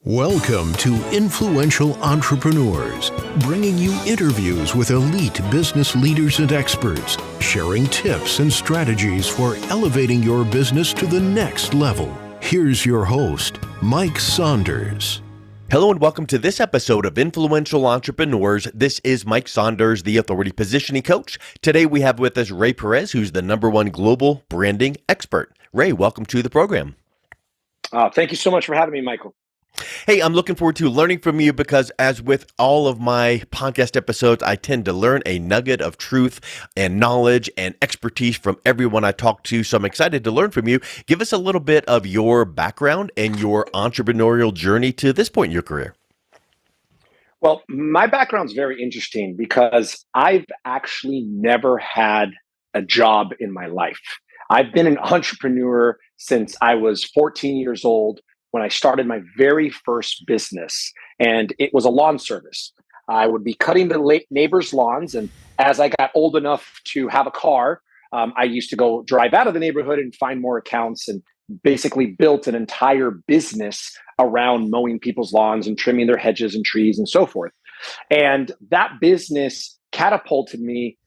Welcome to Influential Entrepreneurs, bringing you interviews with elite business leaders and experts, sharing tips and strategies for elevating your business to the next level. Here's your host, Mike Saunders. Hello and welcome to this episode of Influential Entrepreneurs. This is Mike Saunders, the Authority Positioning Coach. Today we have with us Rey Perez, who's the #1 global branding expert. Rey, welcome to the program. Thank you so much for having me, Michael. Hey, I'm looking forward to learning from you because as with all of my podcast episodes, I tend to learn a nugget of truth and knowledge and expertise from everyone I talk to. So I'm excited to learn from you. Give us a little bit of your background and your entrepreneurial journey to this point in your career. Well, my background's very interesting because I've actually never had a job in my life. I've been an entrepreneur since I was 14 years old, when I started my very first business, and it was a lawn service. I would be cutting the neighbors' lawns, and as I got old enough to have a car, I used to go drive out of the neighborhood and find more accounts, and basically built an entire business around mowing people's lawns and trimming their hedges and trees and so forth. And that business catapulted me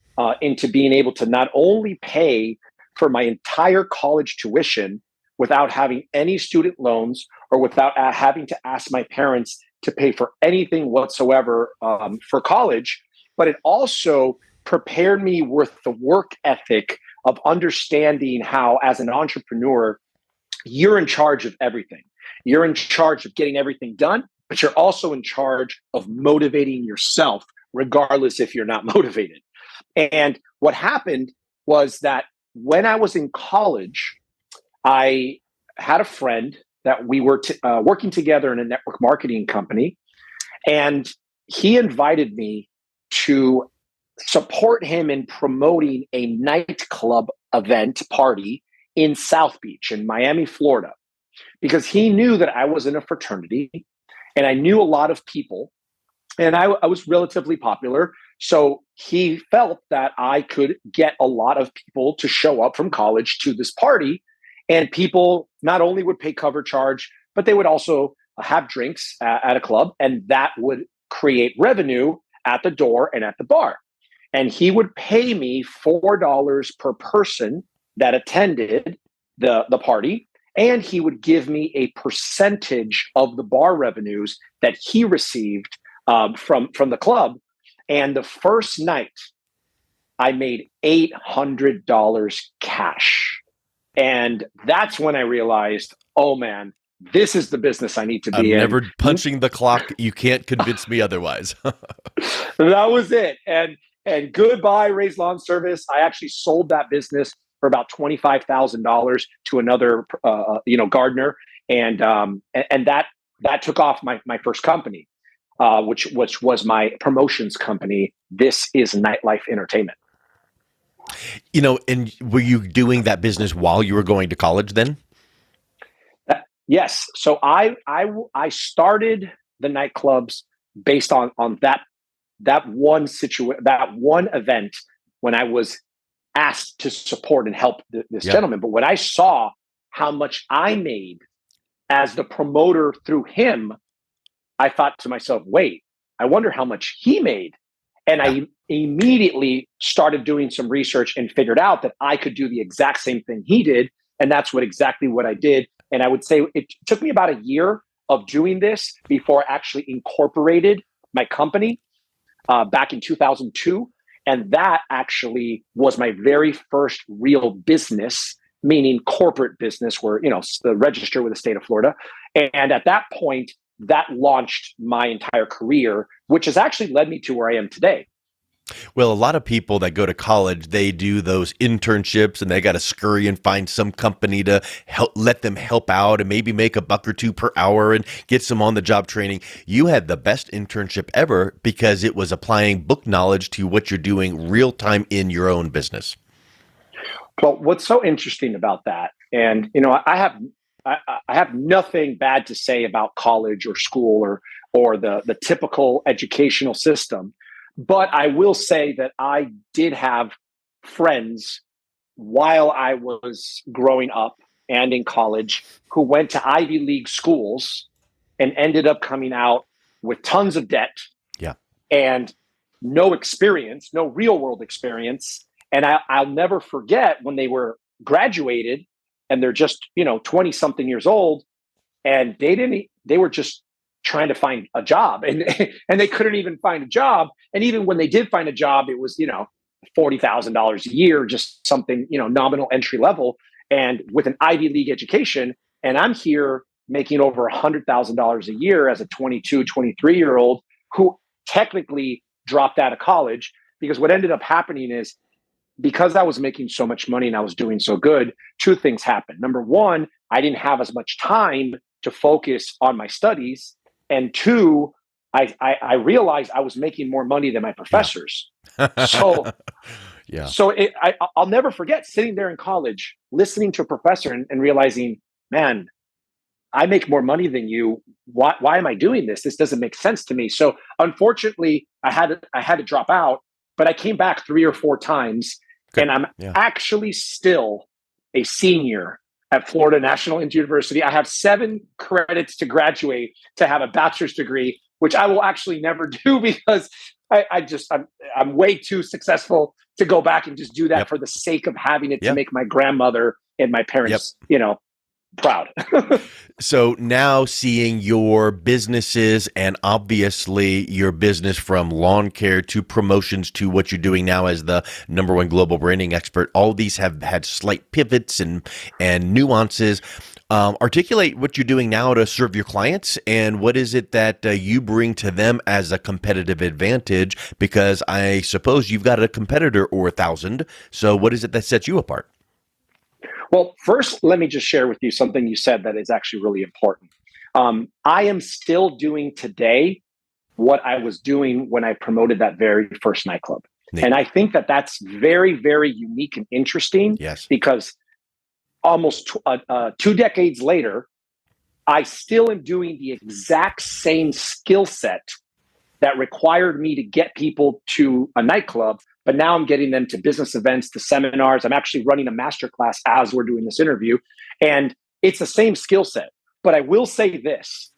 into being able to not only pay for my entire college tuition without having any student loans or without having to ask my parents to pay for anything whatsoever for college, but it also prepared me with the work ethic of understanding how, as an entrepreneur, you're in charge of everything. You're in charge of getting everything done, but you're also in charge of motivating yourself, regardless if you're not motivated. And what happened was that when I was in college, I had a friend that we were working together in a network marketing company, and he invited me to support him in promoting a nightclub event party in South Beach in Miami, Florida, because he knew that I was in a fraternity and I knew a lot of people and I was relatively popular. So he felt that I could get a lot of people to show up from college to this party. And people not only would pay cover charge, but they would also have drinks at a club, and that would create revenue at the door and at the bar. And he would pay me $4 per person that attended the party, and he would give me a percentage of the bar revenues that he received from the club. And the first night, I made $800 cash. And that's when I realized, oh man, this is the business I need to be in. I'm never punching the clock. You can't convince me otherwise. That was it. And goodbye, Ray's Lawn Service. I actually sold that business for about $25,000 to another, gardener, and that took off my first company, which was my promotions company. This is Nightlife Entertainment. And were you doing that business while you were going to college then? Yes. So I started the nightclubs based on that one event when I was asked to support and help this gentleman. But when I saw how much I made as the promoter through him, I thought to myself, wait, I wonder how much he made. And I immediately started doing some research and figured out that I could do the exact same thing he did. And that's exactly what I did. And I would say it took me about a year of doing this before I actually incorporated my company back in 2002. And that actually was my very first real business, meaning corporate business, where, the register with the state of Florida. And at that point, that launched my entire career, which has actually led me to where I am today. Well, a lot of people that go to college, they do those internships and they got to scurry and find some company to let them help out and maybe make $1 or $2 per hour and get some on the job training. You had the best internship ever because it was applying book knowledge to what you're doing real time in your own business. Well, what's so interesting about that, and I have nothing bad to say about college or school or the typical educational system, but I will say that I did have friends while I was growing up and in college who went to Ivy League schools and ended up coming out with tons of debt. Yeah. And no experience, no real world experience. And I'll never forget when they were graduated and they're just, 20 something years old, and they were just trying to find a job, and and they couldn't even find a job. And even when they did find a job, it was, $40,000 a year, just something, nominal entry level, and with an Ivy League education. And I'm here making over $100,000 a year as a 22, 23-year-old who technically dropped out of college, because what ended up happening is, because I was making so much money and I was doing so good, two things happened. Number one, I didn't have as much time to focus on my studies. And two, I realized I was making more money than my professors. Yeah. So, yeah. So I'll never forget sitting there in college, listening to a professor and realizing, man, I make more money than you. Why am I doing this? This doesn't make sense to me. So unfortunately, I had to drop out, but I came back 3 or 4 times. Good. And I'm actually still a senior at Florida National University. I have 7 credits to graduate to have a bachelor's degree, which I will actually never do, because I'm way too successful to go back and just do that for the sake of having it to make my grandmother and my parents, proud. So now seeing your businesses, and obviously your business from lawn care to promotions to what you're doing now as the #1 global branding expert, all these have had slight pivots and nuances. Articulate what you're doing now to serve your clients, and what is it that you bring to them as a competitive advantage? Because I suppose you've got a competitor or 1,000. So what is it that sets you apart? Well, first, let me just share with you something you said that is actually really important. I am still doing today what I was doing when I promoted that very first nightclub. Neat. And I think that that's very, very unique and interesting. Yes. Because almost 2 decades later, I still am doing the exact same skill set that required me to get people to a nightclub, but now I'm getting them to business events, to seminars. I'm actually running a masterclass as we're doing this interview, and it's the same skill set. But I will say this,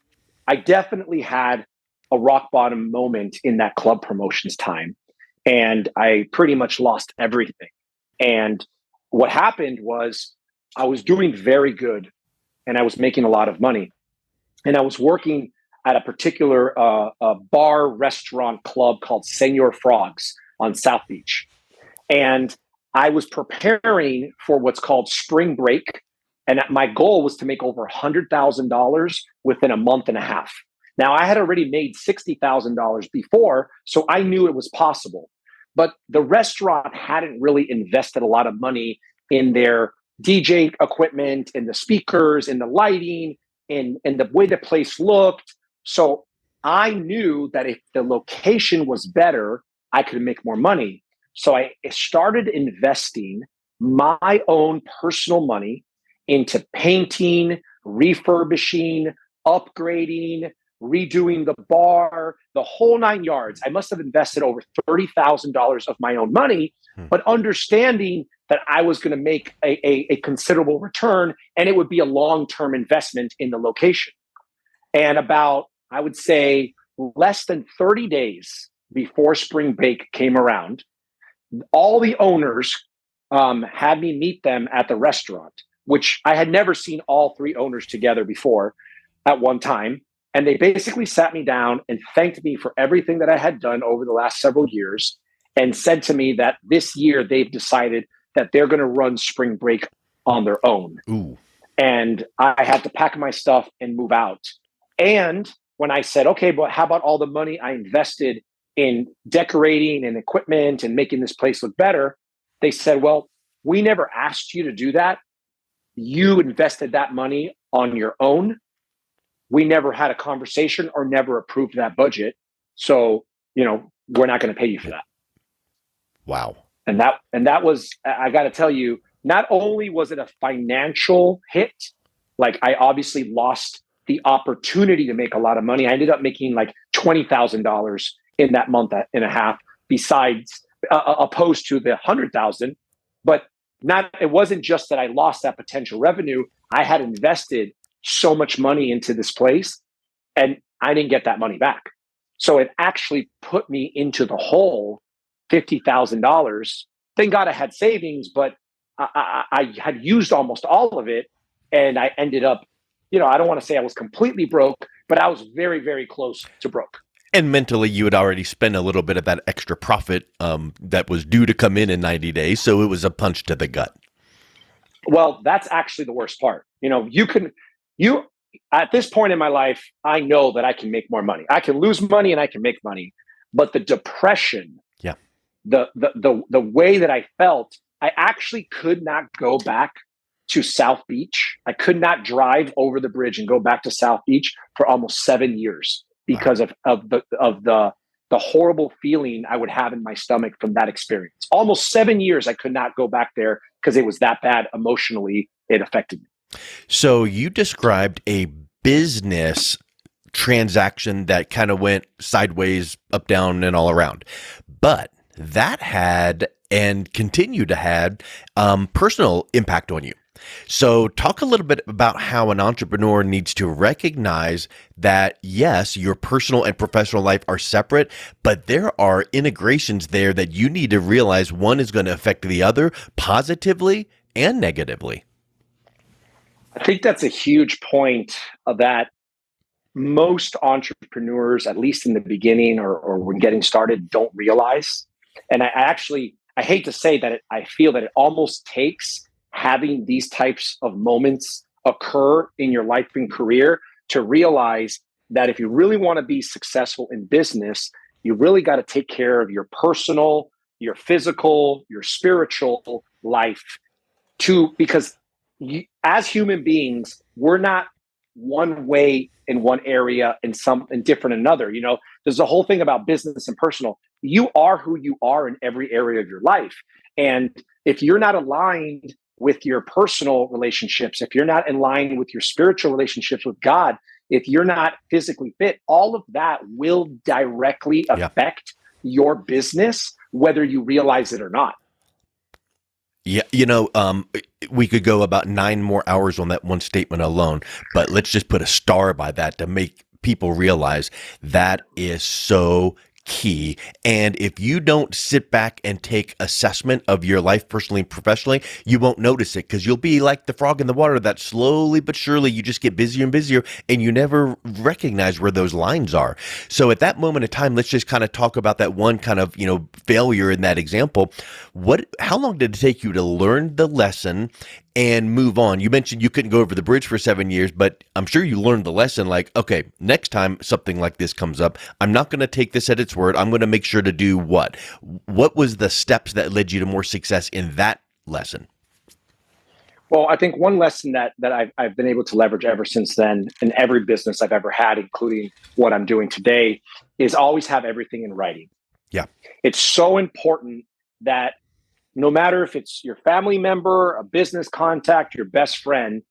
I definitely had a rock bottom moment in that club promotions time, and I pretty much lost everything. And what happened was, I was doing very good and I was making a lot of money, and I was working at a particular bar, restaurant, club called Senor Frogs on South Beach. And I was preparing for what's called spring break. And my goal was to make over $100,000 within a month and a half. Now, I had already made $60,000 before, so I knew it was possible. But the restaurant hadn't really invested a lot of money in their DJ equipment, in the speakers, in the lighting, in the way the place looked. So I knew that if the location was better, I could make more money. So I started investing my own personal money into painting, refurbishing, upgrading, redoing the bar, the whole 9 yards. I must have invested over $30,000 of my own money, but understanding that I was going to make a considerable return, and it would be a long-term investment in the location. And about, I would say, less than 30 days before spring break came around, all the owners had me meet them at the restaurant, which I had never seen all 3 owners together before at one time. And they basically sat me down and thanked me for everything that I had done over the last several years, and said to me that this year they've decided that they're going to run spring break on their own. Ooh. And I had to pack my stuff and move out. And when I said, okay, but how about all the money I invested in decorating and equipment and making this place look better? They said, well, we never asked you to do that. You invested that money on your own. We never had a conversation or never approved that budget. So, we're not going to pay you for that. Wow. And that was, I got to tell you, not only was it a financial hit, like I obviously lost the opportunity to make a lot of money. I ended up making like $20,000 in that month and a half, besides opposed to the 100,000. But it wasn't just that I lost that potential revenue. I had invested so much money into this place, and I didn't get that money back. So it actually put me into the hole, $50,000. Thank God I had savings, but I had used almost all of it. And I ended up, I don't want to say I was completely broke, but I was very, very close to broke. And mentally, you had already spent a little bit of that extra profit that was due to come in 90 days. So it was a punch to the gut. Well, that's actually the worst part. At this point in my life, I know that I can make more money. I can lose money and I can make money. But the depression, yeah, the way that I felt, I actually could not go back to South Beach. I could not drive over the bridge and go back to South Beach for almost 7 years because of the horrible feeling I would have in my stomach from that experience. Almost 7 years I could not go back there because it was that bad emotionally. It affected me. So you described a business transaction that kind of went sideways, up, down, and all around. But that had and continued to have personal impact on you. So talk a little bit about how an entrepreneur needs to recognize that, yes, your personal and professional life are separate, but there are integrations there that you need to realize one is going to affect the other positively and negatively. I think that's a huge point that most entrepreneurs, at least in the beginning or when getting started, don't realize. And I hate to say that I feel that it almost takes having these types of moments occur in your life and career to realize that if you really want to be successful in business, you really got to take care of your personal, your physical, your spiritual life because as human beings, we're not one way in one area and different in another. There's a whole thing about business and personal. You are who you are in every area of your life. And if you're not aligned with your personal relationships, if you're not in line with your spiritual relationships with God, if you're not physically fit, all of that will directly affect your business, whether you realize it or not. Yeah, we could go about 9 more hours on that one statement alone, but let's just put a star by that to make people realize that is so key. And if you don't sit back and take assessment of your life personally and professionally, you won't notice it because you'll be like the frog in the water that slowly but surely you just get busier and busier and you never recognize where those lines are. So at that moment in time, let's just kind of talk about that one kind of, failure in that example. How long did it take you to learn the lesson and move on? You mentioned you couldn't go over the bridge for 7 years, but I'm sure you learned the lesson like, okay, next time something like this comes up, I'm not going to take this at its word. I'm going to make sure to do what? What was the steps that led you to more success in that lesson? Well, I think one lesson that I've been able to leverage ever since then in every business I've ever had, including what I'm doing today, is always have everything in writing. Yeah. It's so important that no matter if it's your family member, a business contact, your best friend,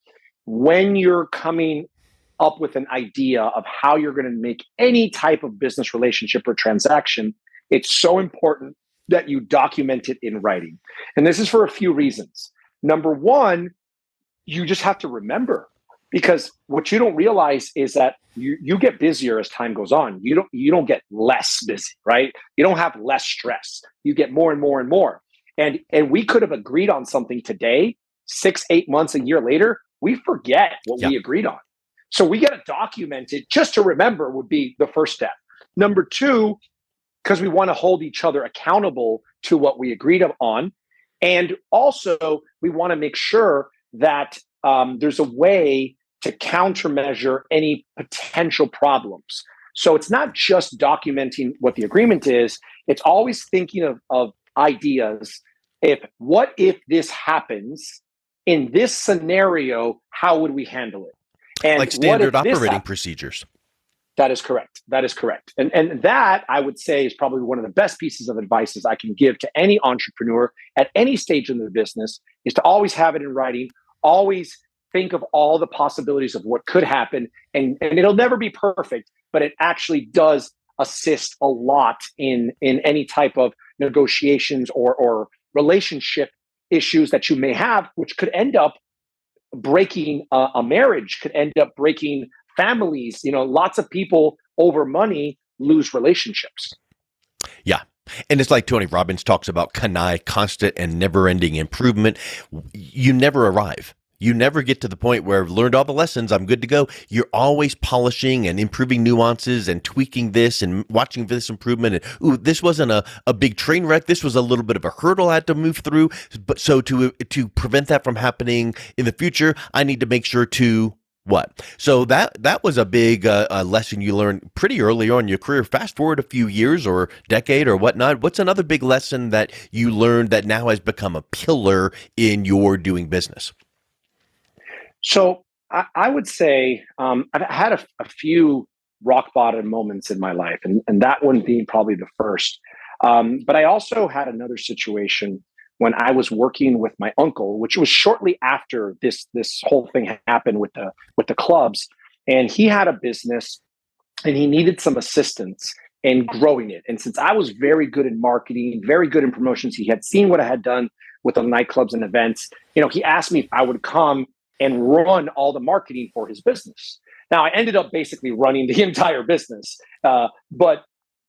when you're coming up with an idea of how you're going to make any type of business relationship or transaction, it's so important that you document it in writing. And this is for a few reasons. Number one, you just have to remember, because what you don't realize is that you get busier as time goes on. You don't get less busy, right? You don't have less stress. You get more and more and more. And we could have agreed on something today, 6, 8 months, a year later, we forget what we agreed on. So we got to document it just to remember would be the first step. Number two, because we want to hold each other accountable to what we agreed on. And also we want to make sure that there's a way to countermeasure any potential problems. So it's not just documenting what the agreement is, it's always thinking of ideas. What if this happens in this scenario, how would we handle it? And like standard operating procedures. That is correct. And that, I would say, is probably one of the best pieces of advice I can give to any entrepreneur at any stage in the business, is to always have it in writing, always think of all the possibilities of what could happen. And it'll never be perfect, but it actually does assist a lot in any type of negotiations or relationship issues that you may have, which could end up breaking a marriage, could end up breaking families, lots of people over money lose relationships. Yeah. And it's like Tony Robbins talks about constant and never-ending improvement. You never arrive. You never get to the point where I've learned all the lessons, I'm good to go. You're always polishing and improving nuances and tweaking this and watching this improvement. And, ooh, this wasn't a big train wreck. This was a little bit of a hurdle I had to move through. But so to prevent that from happening in the future, I need to make sure to what? So that was a big lesson you learned pretty early on in your career. Fast forward a few years or decade or whatnot. What's another big lesson that you learned that now has become a pillar in your doing business? So I would say I've had a few rock bottom moments in my life, and that one being probably the first. But I also had another situation when I was working with my uncle, which was shortly after this whole thing happened with the clubs, and he had a business, and he needed some assistance in growing it. And since I was very good in marketing, very good in promotions, he had seen what I had done with the nightclubs and events. He asked me if I would come and run all the marketing for his business. Now, I ended up basically running the entire business. But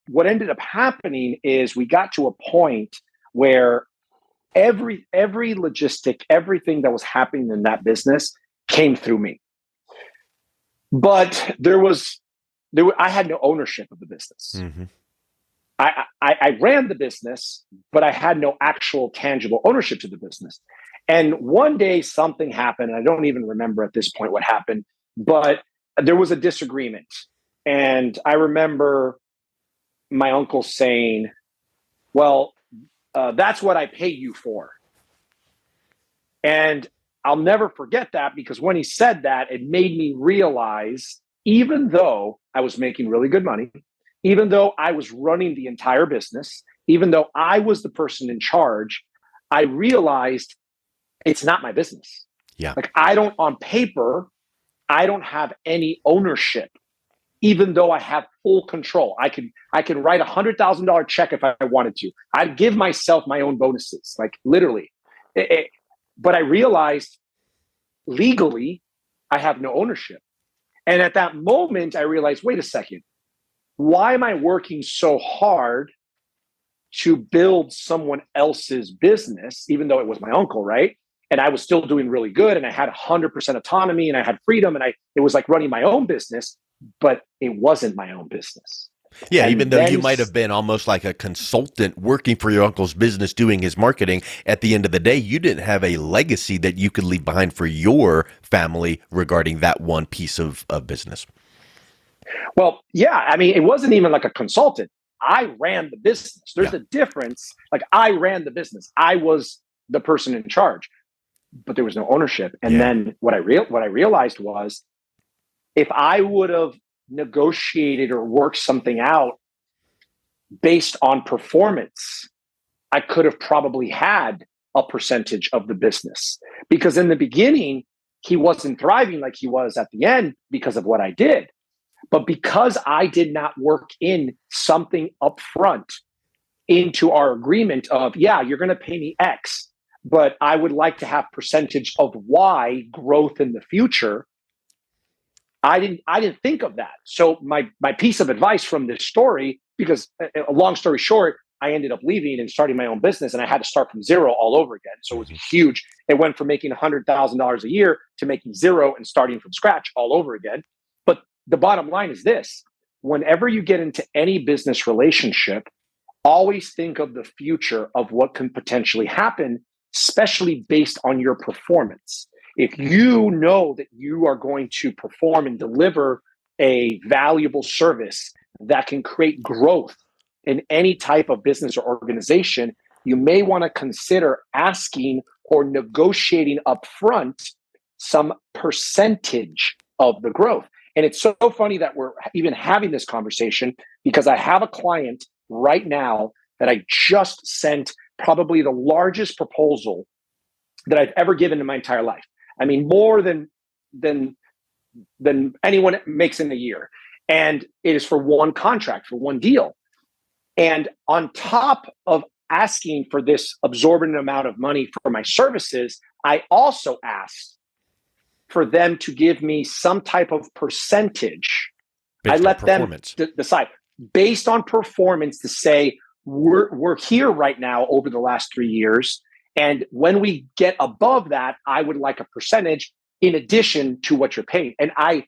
what ended up happening is we got to a point where every logistic, everything that was happening in that business came through me. But I had no ownership of the business. Mm-hmm. I ran the business, but I had no actual tangible ownership to the business. And one day something happened. I don't even remember at this point what happened, but there was a disagreement. And I remember my uncle saying, well, that's what I pay you for. And I'll never forget that, because when he said that, it made me realize, even though I was making really good money, even though I was running the entire business, even though I was the person in charge, I realized it's not my business. Yeah. Like, on paper, I don't have any ownership, even though I have full control. I can write $100,000 check if I wanted to. I'd give myself my own bonuses, like literally. But I realized legally, I have no ownership. And at that moment, I realized, wait a second, why am I working so hard to build someone else's business, even though it was my uncle, right? And I was still doing really good, and I had 100% autonomy, and I had freedom, and it was like running my own business, but it wasn't my own business. Yeah, and even though you might have been almost like a consultant working for your uncle's business, doing his marketing, at the end of the day, you didn't have a legacy that you could leave behind for your family regarding that one piece of business. Well, yeah, I mean, it wasn't even like a consultant. I ran the business. There's a difference. Like, I ran the business. I was the person in charge, but there was no ownership. And then what I realized was, if I would have negotiated or worked something out based on performance, I could have probably had a percentage of the business, because in the beginning, he wasn't thriving like he was at the end because of what I did. But because I did not work in something upfront into our agreement of, yeah, you're going to pay me X, but I would like to have percentage of Y growth in the future. I didn't think of that. So my piece of advice from this story, because a long story short, I ended up leaving and starting my own business, and I had to start from zero all over again. So it was huge. It went from making $100,000 a year to making zero and starting from scratch all over again. But the bottom line is this: whenever you get into any business relationship, always think of the future of what can potentially happen, especially based on your performance. If you know that you are going to perform and deliver a valuable service that can create growth in any type of business or organization, you may want to consider asking or negotiating upfront some percentage of the growth. And it's so funny that we're even having this conversation, because I have a client right now that I just sent probably the largest proposal that I've ever given in my entire life. I mean, more than anyone makes in a year. And it is for one contract, for one deal. And on top of asking for this absorbent amount of money for my services, I also asked for them to give me some type of percentage. Based I on let them performance. decide based on performance to say, we're here right now over the last 3 years. And when we get above that, I would like a percentage in addition to what you're paying. And I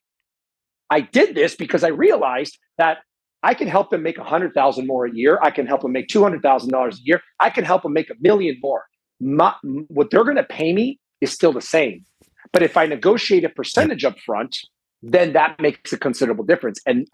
did this because I realized that I can help them make 100,000 more a year. I can help them make $200,000 a year. I can help them make $1 million more. What they're going to pay me is still the same. But if I negotiate a percentage up front, then that makes a considerable difference. And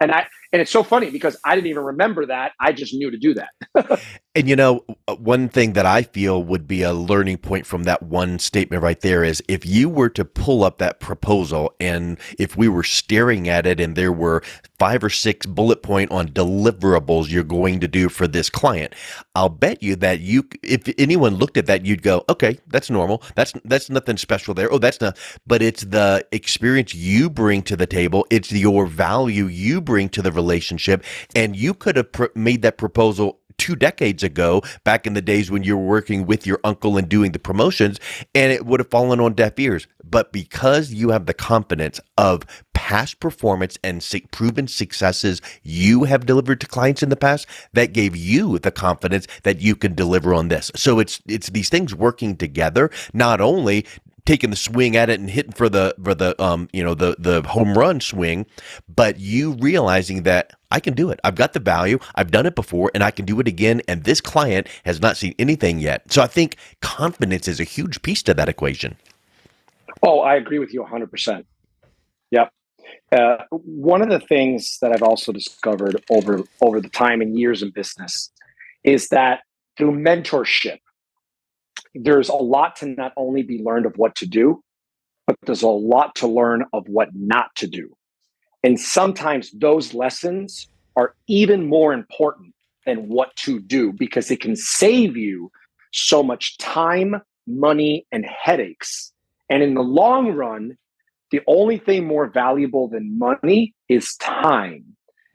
it's so funny because I didn't even remember that. I just knew to do that. And one thing that I feel would be a learning point from that one statement right there is if you were to pull up that proposal and if we were staring at it and there were 5 or 6 bullet point on deliverables you're going to do for this client, I'll bet you that if anyone looked at that, you'd go, okay, that's normal. That's nothing special there. Oh, that's not, but it's the experience you bring to the table. It's your value you bring to the relationship. And you could have made that proposal 2 decades ago, back in the days when you were working with your uncle and doing the promotions, and it would have fallen on deaf ears. But because you have the confidence of past performance and proven successes you have delivered to clients in the past, that gave you the confidence that you can deliver on this. So it's these things working together, not only taking the swing at it and hitting for the home run swing, but you realizing that I can do it. I've got the value. I've done it before and I can do it again. And this client has not seen anything yet. So I think confidence is a huge piece to that equation. Oh, I agree with you 100%. Yep. One of the things that I've also discovered over the time and years in business is that through mentorship, there's a lot to not only be learned of what to do, but there's a lot to learn of what not to do. And sometimes those lessons are even more important than what to do because it can save you so much time, money, and headaches. And in the long run, the only thing more valuable than money is time.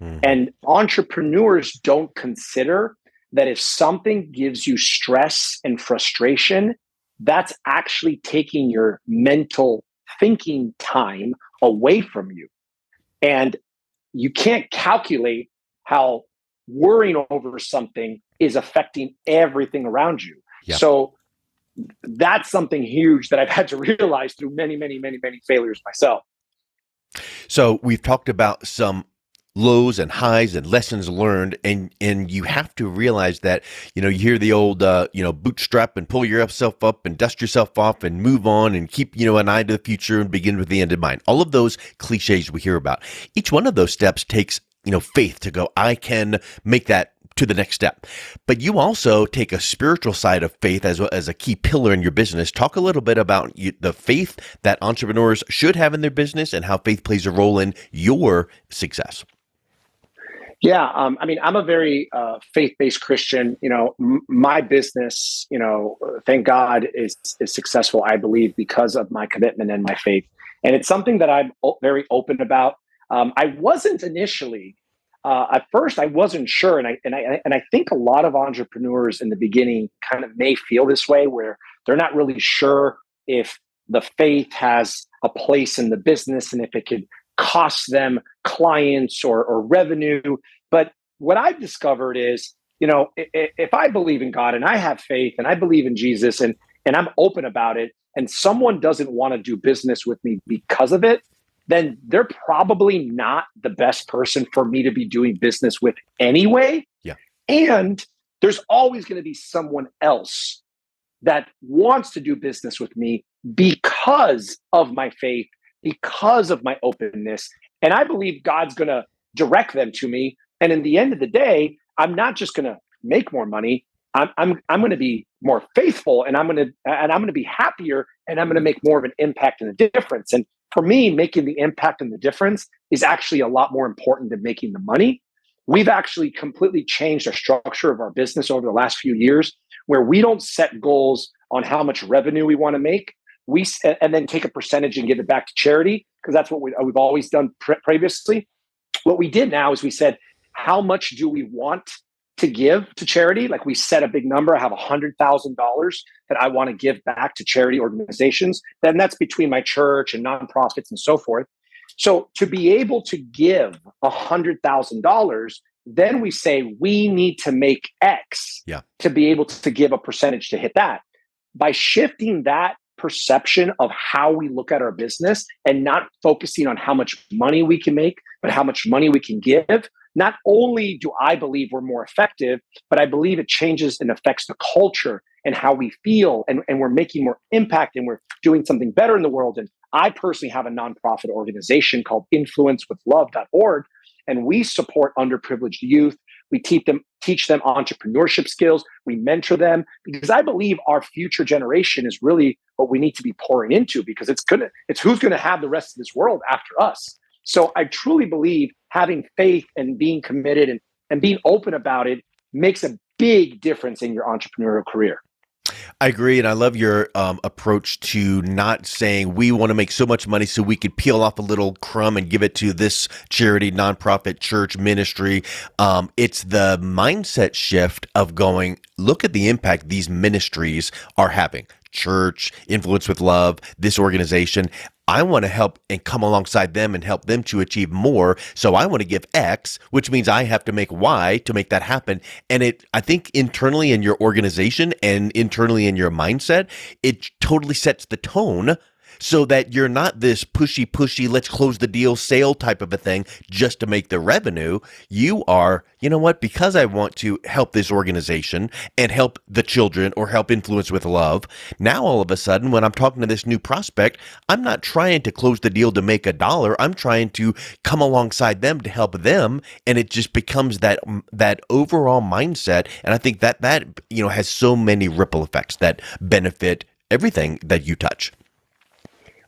Mm-hmm. And entrepreneurs don't consider that if something gives you stress and frustration, that's actually taking your mental thinking time away from you. And you can't calculate how worrying over something is affecting everything around you. Yeah. So that's something huge that I've had to realize through many, many, many, many failures myself. So we've talked about some lows and highs and lessons learned, and you have to realize that you hear the old bootstrap and pull yourself up and dust yourself off and move on and keep an eye to the future and begin with the end in mind. All of those cliches we hear about. Each one of those steps takes faith to go, I can make that to the next step. But you also take a spiritual side of faith as a key pillar in your business. Talk a little bit about the faith that entrepreneurs should have in their business and how faith plays a role in your success. Yeah, I'm a very faith-based Christian. My business, thank God, is successful, I believe, because of my commitment and my faith. And it's something that I'm very open about. I wasn't initially. At first, I wasn't sure, and I think a lot of entrepreneurs in the beginning kind of may feel this way, where they're not really sure if the faith has a place in the business and if it could cost them clients or revenue. But what I've discovered is, if I believe in God and I have faith and I believe in Jesus and I'm open about it, and someone doesn't want to do business with me because of it, then they're probably not the best person for me to be doing business with anyway. Yeah. And there's always going to be someone else that wants to do business with me because of my faith, because of my openness. And I believe God's going to direct them to me. And in the end of the day, I'm not just going to make more money. I'm going to be more faithful, and I'm going to be happier, and I'm going to make more of an impact and a difference. And for me, making the impact and the difference is actually a lot more important than making the money. We've actually completely changed our structure of our business over the last few years, where we don't set goals on how much revenue we want to make. And then take a percentage and give it back to charity, because that's what we've always done previously. What we did now is we said, how much do we want to give to charity. Like we set a big number. I have $100,000 that I want to give back to charity organizations. Then that's between my church and nonprofits and so forth. So to be able to give $100,000, then we say we need to make X to be able to give a percentage to hit that. By shifting that perception of how we look at our business and not focusing on how much money we can make, but how much money we can give, not only do I believe we're more effective, but I believe it changes and affects the culture and how we feel, and we're making more impact and we're doing something better in the world. And I personally have a nonprofit organization called influencewithlove.org, and we support underprivileged youth. We teach them entrepreneurship skills. We mentor them because I believe our future generation is really what we need to be pouring into, because it's who's going to have the rest of this world after us. So I truly believe having faith and being committed and being open about it makes a big difference in your entrepreneurial career. I agree. And I love your approach to not saying we want to make so much money so we could peel off a little crumb and give it to this charity, nonprofit, church, ministry. It's the mindset shift of going, look at the impact these ministries are having. Church, Influence with Love, this organization. I want to help and come alongside them and help them to achieve more. So I want to give X, which means I have to make Y to make that happen. And I think internally in your organization and internally in your mindset, it totally sets the tone so that you're not this pushy, let's close the deal sale type of a thing just to make the revenue. You are, you know what, because I want to help this organization and help the children or help Influence with Love. Now, all of a sudden, when I'm talking to this new prospect, I'm not trying to close the deal to make $1. I'm trying to come alongside them to help them. And it just becomes that overall mindset. And I think that has so many ripple effects that benefit everything that you touch.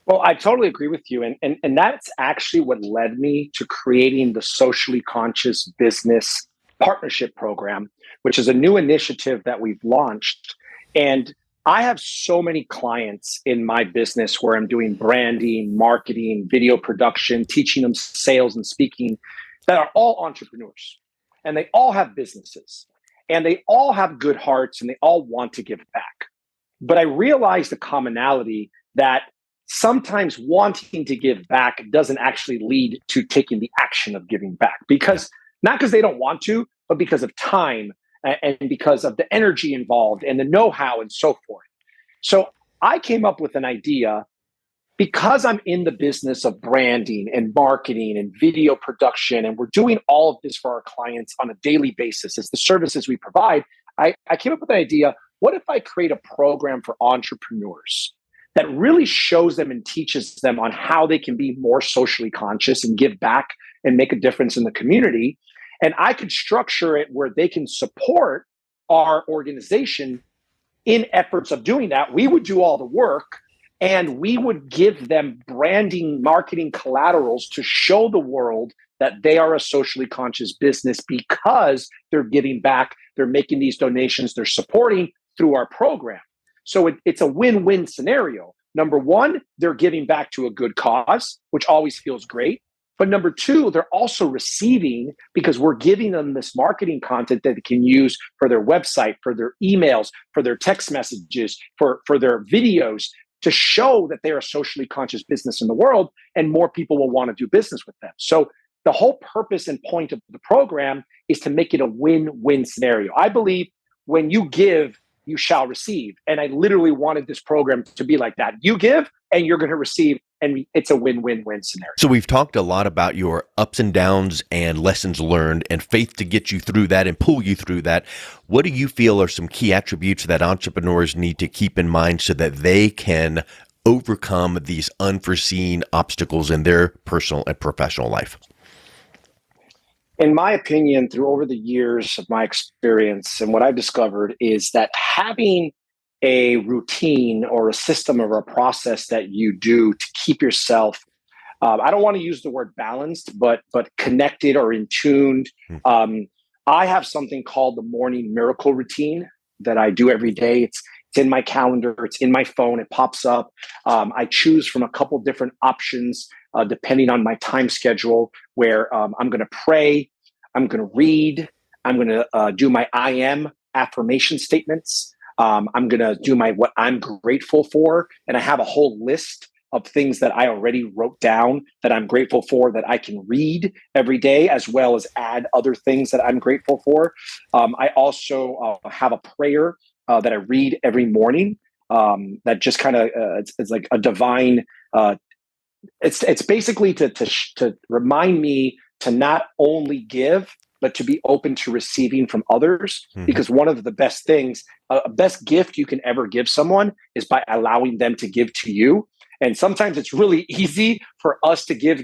Well, I totally agree with you. And that's actually what led me to creating the Socially Conscious Business Partnership Program, which is a new initiative that we've launched. And I have so many clients in my business where I'm doing branding, marketing, video production, teaching them sales and speaking, that are all entrepreneurs. And they all have businesses. And they all have good hearts and they all want to give back. But I realized the commonality that sometimes wanting to give back doesn't actually lead to taking the action of giving back, not because they don't want to, but because of time and because of the energy involved and the know-how and so forth. So I came up with an idea, because I'm in the business of branding and marketing and video production, and we're doing all of this for our clients on a daily basis. It's the services we provide. I came up with an idea. What if I create a program for entrepreneurs that really shows them and teaches them on how they can be more socially conscious and give back and make a difference in the community? And I could structure it where they can support our organization in efforts of doing that. We would do all the work and we would give them branding, marketing collaterals to show the world that they are a socially conscious business because they're giving back, they're making these donations, they're supporting through our program. So it's a win-win scenario. Number one, they're giving back to a good cause, which always feels great. But number two, they're also receiving, because we're giving them this marketing content that they can use for their website, for their emails, for their text messages, for their videos, to show that they're a socially conscious business in the world, and more people will want to do business with them. So the whole purpose and point of the program is to make it a win-win scenario. I believe when you give, you shall receive. And I literally wanted this program to be like that. You give and you're going to receive, and it's a win-win-win scenario. So we've talked a lot about your ups and downs and lessons learned and faith to get you through that and pull you through that. What do you feel are some key attributes that entrepreneurs need to keep in mind so that they can overcome these unforeseen obstacles in their personal and professional life? In my opinion, through over the years of my experience, and what I've discovered is that having a routine or a system or a process that you do to keep yourself, I don't want to use the word balanced, but connected or in tuned. I have something called the morning miracle routine that I do every day. It's in my calendar. It's in my phone. It pops up. I choose from a couple different options depending on my time schedule, where I'm going to pray, I'm going to read, I'm going to do my I am affirmation statements. I'm going to do my what I'm grateful for. And I have a whole list of things that I already wrote down that I'm grateful for that I can read every day, as well as add other things that I'm grateful for. I also have a prayer that I read every morning that just kind of it's like a divine. It's basically to remind me to not only give, but to be open to receiving from others. Mm-hmm. Because one of the best things, best gift you can ever give someone is by allowing them to give to you. And sometimes it's really easy for us to give.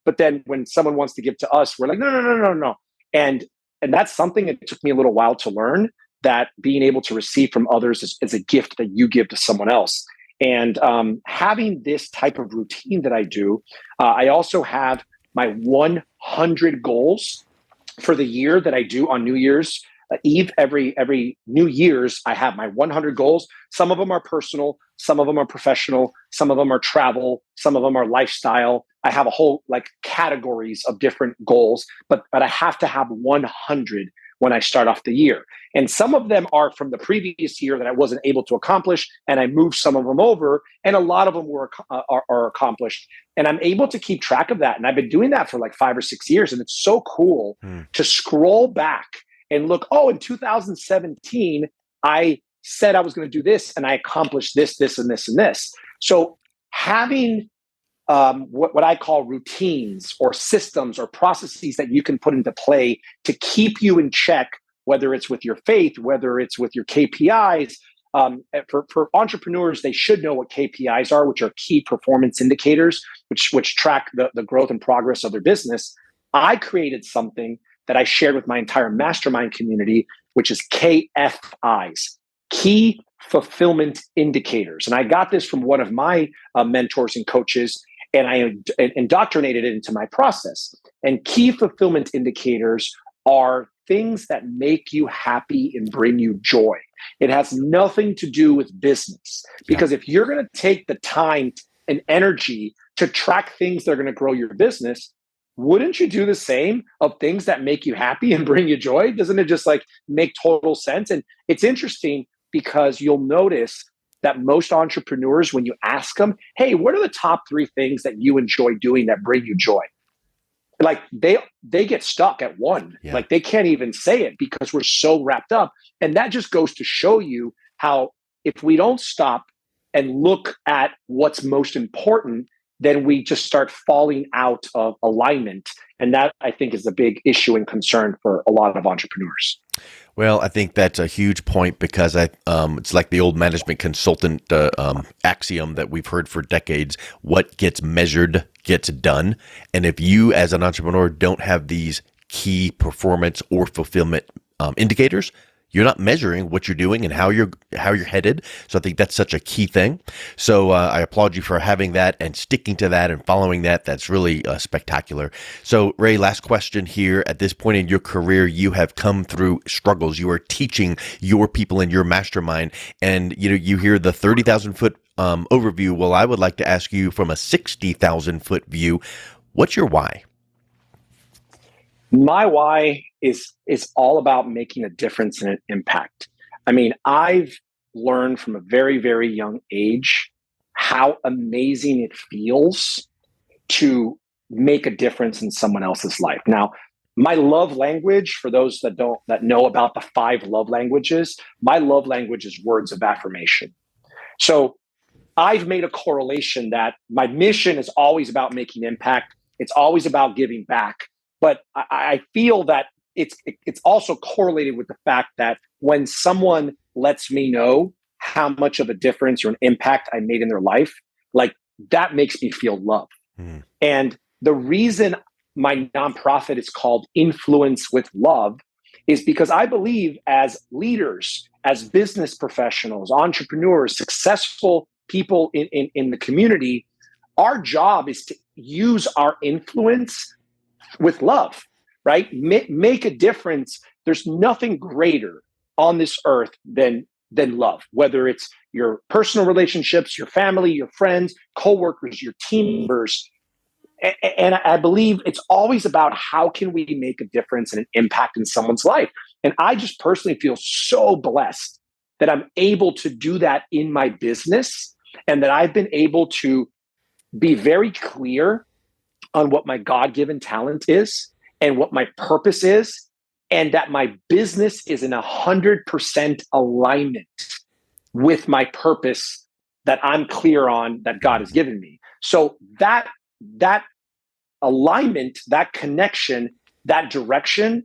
But then when someone wants to give to us, we're like, no. And that's something it took me a little while to learn, that being able to receive from others is a gift that you give to someone else. And having this type of routine that I do, I also have my 100 goals for the year that I do on New Year's Eve. Every New Year's, I have my 100 goals. Some of them are personal, some of them are professional, some of them are travel, some of them are lifestyle. I have a whole categories of different goals, but I have to have 100 when I start off the year. And some of them are from the previous year that I wasn't able to accomplish, and I moved some of them over, and a lot of them are accomplished. And I'm able to keep track of that. And I've been doing that for 5 or 6 years. And it's so cool to scroll back and look, in 2017, I said I was going to do this, and I accomplished this, and this, and this. So having what I call routines or systems or processes that you can put into play to keep you in check, whether it's with your faith, whether it's with your KPIs. For entrepreneurs, they should know what KPIs are, which are key performance indicators, which track the growth and progress of their business. I created something that I shared with my entire mastermind community, which is KFIs, key fulfillment indicators. And I got this from one of my mentors and coaches, and I indoctrinated it into my process. And key fulfillment indicators are things that make you happy and bring you joy. It has nothing to do with business, because if you're going to take the time and energy to track things that are going to grow your business, wouldn't you do the same of things that make you happy and bring you joy? Doesn't it just make total sense? And it's interesting because you'll notice that most entrepreneurs, when you ask them, hey, what are the top 3 things that you enjoy doing that bring you joy? They get stuck at one. Yeah. They can't even say it because we're so wrapped up. And that just goes to show you how if we don't stop and look at what's most important, then we just start falling out of alignment. And that, I think, is a big issue and concern for a lot of entrepreneurs. Well, I think that's a huge point, because it's like the old management consultant axiom that we've heard for decades: what gets measured gets done. And if you as an entrepreneur don't have these key performance or fulfillment indicators, you're not measuring what you're doing and how you're headed. So I think that's such a key thing. So I applaud you for having that and sticking to that and following that. That's really spectacular. So Rey, last question here. At this point in your career, you have come through struggles. You are teaching your people in your mastermind, and you hear the 30,000 foot overview. Well, I would like to ask you from a 60,000 foot view, what's your why? My why is all about making a difference and an impact. I mean, I've learned from a very, very young age how amazing it feels to make a difference in someone else's life. Now, my love language, for those that know about the 5 love languages, my love language is words of affirmation. So I've made a correlation that my mission is always about making impact. It's always about giving back. But I feel that it's also correlated with the fact that when someone lets me know how much of a difference or an impact I made in their life, that makes me feel love. And the reason my nonprofit is called Influence with Love is because I believe as leaders, as business professionals, entrepreneurs, successful people in the community, our job is to use our influence with love, right? Make a difference. There's nothing greater on this earth than love, whether it's your personal relationships, your family, your friends, coworkers, your team members. And I believe it's always about how can we make a difference and an impact in someone's life. And I just personally feel so blessed that I'm able to do that in my business, and that I've been able to be very clear on what my God-given talent is and what my purpose is, and that my business is in 100% alignment with my purpose that I'm clear on, that God has given me. So that alignment, that connection, that direction,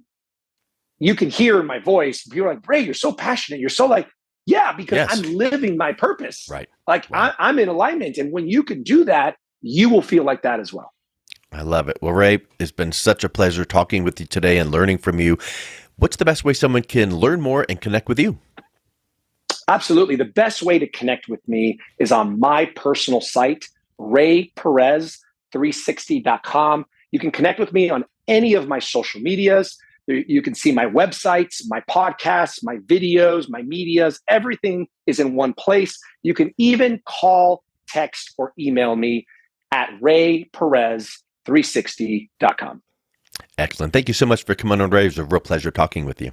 you can hear in my voice. You're like, Ray, you're so passionate. You're so like, yeah, because Yes. I'm living my purpose. Right. Like Right. I'm in alignment. And when you can do that, you will feel like that as well. I love it. Well, Ray, it's been such a pleasure talking with you today and learning from you. What's the best way someone can learn more and connect with you? Absolutely. The best way to connect with me is on my personal site, rayperez360.com. You can connect with me on any of my social medias. You can see my websites, my podcasts, my videos, my medias. Everything is in one place. You can even call, text, or email me at rayperez360.com. Excellent. Thank you so much for coming on, Ray. It was a real pleasure talking with you.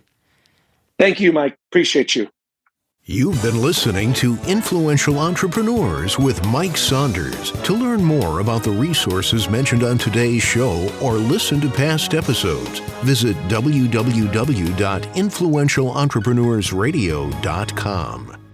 Thank you, Mike. Appreciate you. You've been listening to Influential Entrepreneurs with Mike Saunders. To learn more about the resources mentioned on today's show or listen to past episodes, visit www.influentialentrepreneursradio.com.